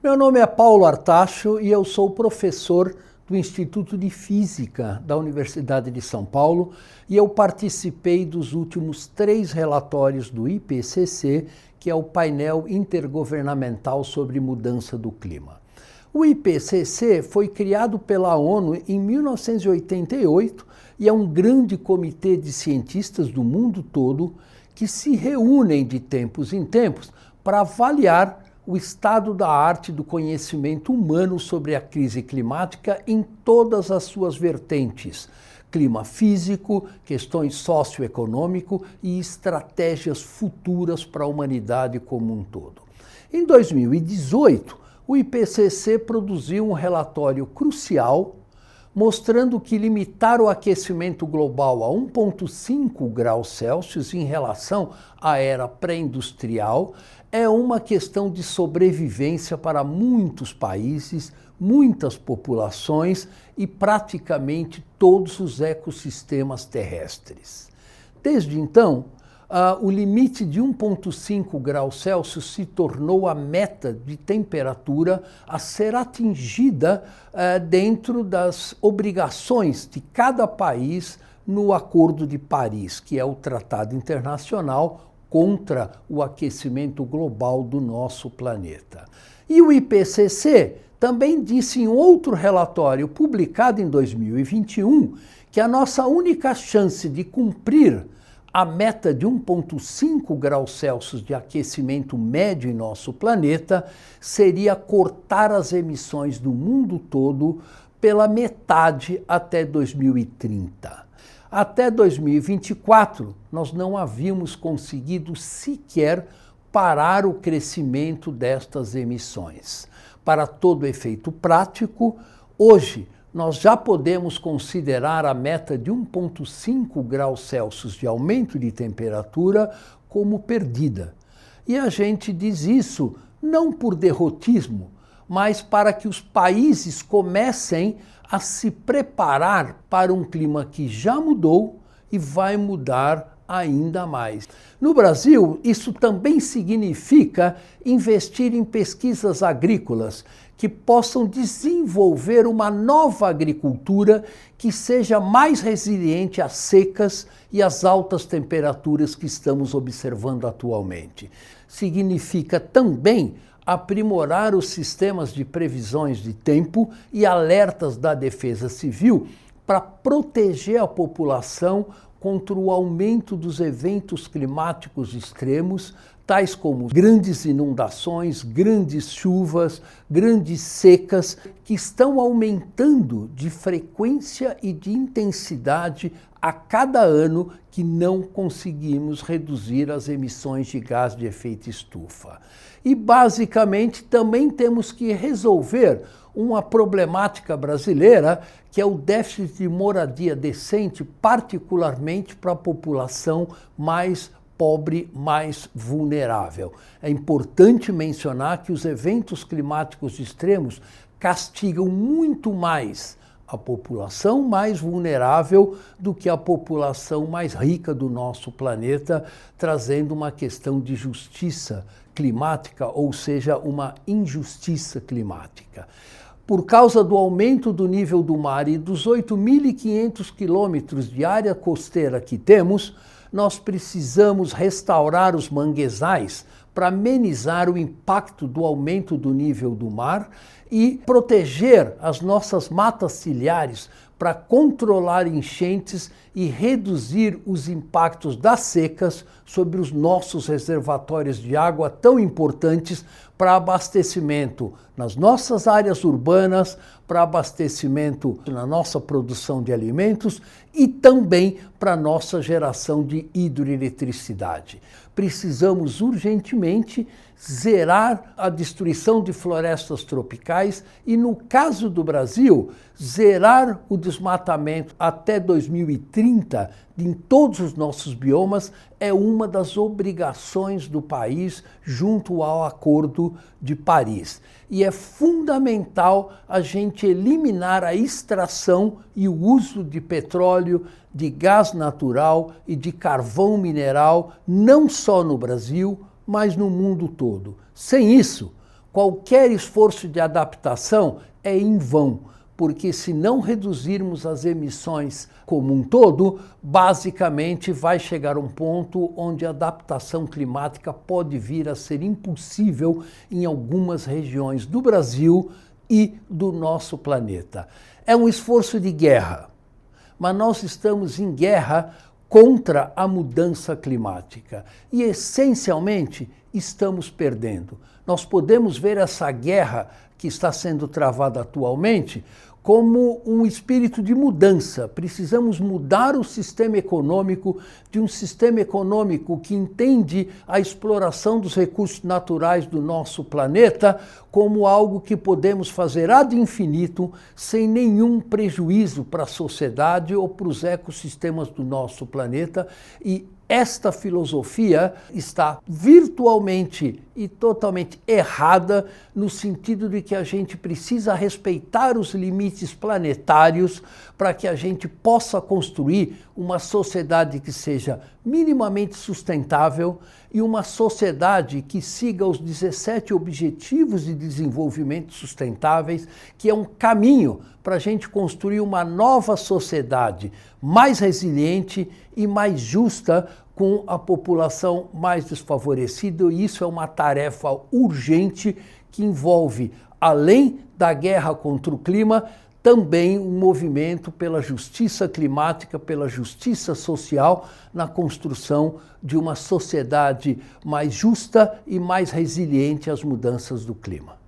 Meu nome é Paulo Artacho e eu sou professor do Instituto de Física da Universidade de São Paulo e eu participei dos últimos 3 relatórios do IPCC, que é o painel intergovernamental sobre mudança do clima. O IPCC foi criado pela ONU em 1988 e é um grande comitê de cientistas do mundo todo que se reúnem de tempos em tempos para avaliar o estado da arte do conhecimento humano sobre a crise climática em todas as suas vertentes: clima físico, questões socioeconômicas e estratégias futuras para a humanidade como um todo. Em 2018, o IPCC produziu um relatório crucial mostrando que limitar o aquecimento global a 1,5 graus Celsius em relação à era pré-industrial é uma questão de sobrevivência para muitos países, muitas populações e praticamente todos os ecossistemas terrestres. Desde então, o limite de 1,5 graus Celsius se tornou a meta de temperatura a ser atingida dentro das obrigações de cada país no Acordo de Paris, que é o tratado internacional contra o aquecimento global do nosso planeta. E o IPCC também disse em outro relatório publicado em 2021 que a nossa única chance de cumprir a meta de 1,5 graus Celsius de aquecimento médio em nosso planeta seria cortar as emissões do mundo todo pela metade até 2030. Até 2024, nós não havíamos conseguido sequer parar o crescimento destas emissões. Para todo efeito prático, hoje, nós já podemos considerar a meta de 1,5 graus Celsius de aumento de temperatura como perdida. E a gente diz isso não por derrotismo, mas para que os países comecem a se preparar para um clima que já mudou e vai mudar ainda mais. No Brasil, isso também significa investir em pesquisas agrícolas que possam desenvolver uma nova agricultura que seja mais resiliente às secas e às altas temperaturas que estamos observando atualmente. Significa também aprimorar os sistemas de previsões de tempo e alertas da Defesa Civil para proteger a população contra o aumento dos eventos climáticos extremos, tais como grandes inundações, grandes chuvas, grandes secas, que estão aumentando de frequência e de intensidade a cada ano que não conseguimos reduzir as emissões de gás de efeito estufa. E, basicamente, também temos que resolver uma problemática brasileira, que é o déficit de moradia decente, particularmente para a população mais pobre, mais vulnerável. É importante mencionar que os eventos climáticos extremos castigam muito mais a população mais vulnerável do que a população mais rica do nosso planeta, trazendo uma questão de justiça climática, ou seja, uma injustiça climática. Por causa do aumento do nível do mar e dos 8.500 quilômetros de área costeira que temos, nós precisamos restaurar os manguezais para amenizar o impacto do aumento do nível do mar e proteger as nossas matas ciliares para controlar enchentes e reduzir os impactos das secas sobre os nossos reservatórios de água tão importantes para abastecimento nas nossas áreas urbanas, para abastecimento na nossa produção de alimentos e também para a nossa geração de hidroeletricidade. Precisamos urgentemente zerar a destruição de florestas tropicais e, no caso do Brasil, zerar o desmatamento até 2030 em todos os nossos biomas é uma das obrigações do país junto ao Acordo de Paris. E é fundamental a gente eliminar a extração e o uso de petróleo, de gás natural e de carvão mineral, não só no Brasil, mas no mundo todo. Sem isso, qualquer esforço de adaptação é em vão, porque se não reduzirmos as emissões como um todo, basicamente vai chegar um ponto onde a adaptação climática pode vir a ser impossível em algumas regiões do Brasil e do nosso planeta. É um esforço de guerra, mas nós estamos em guerra contra a mudança climática e, essencialmente, estamos perdendo. Nós podemos ver essa guerra que está sendo travada atualmente como um espírito de mudança. Precisamos mudar o sistema econômico, de um sistema econômico que entende a exploração dos recursos naturais do nosso planeta como algo que podemos fazer ad infinito, sem nenhum prejuízo para a sociedade ou para os ecossistemas do nosso planeta. E esta filosofia está virtualmente e totalmente errada, no sentido de que a gente precisa respeitar os limites planetários para que a gente possa construir uma sociedade que seja minimamente sustentável e uma sociedade que siga os 17 Objetivos de Desenvolvimento Sustentáveis, que é um caminho para a gente construir uma nova sociedade mais resiliente e mais justa, com a população mais desfavorecida, e isso é uma tarefa urgente que envolve, além da guerra contra o clima, também um movimento pela justiça climática, pela justiça social, na construção de uma sociedade mais justa e mais resiliente às mudanças do clima.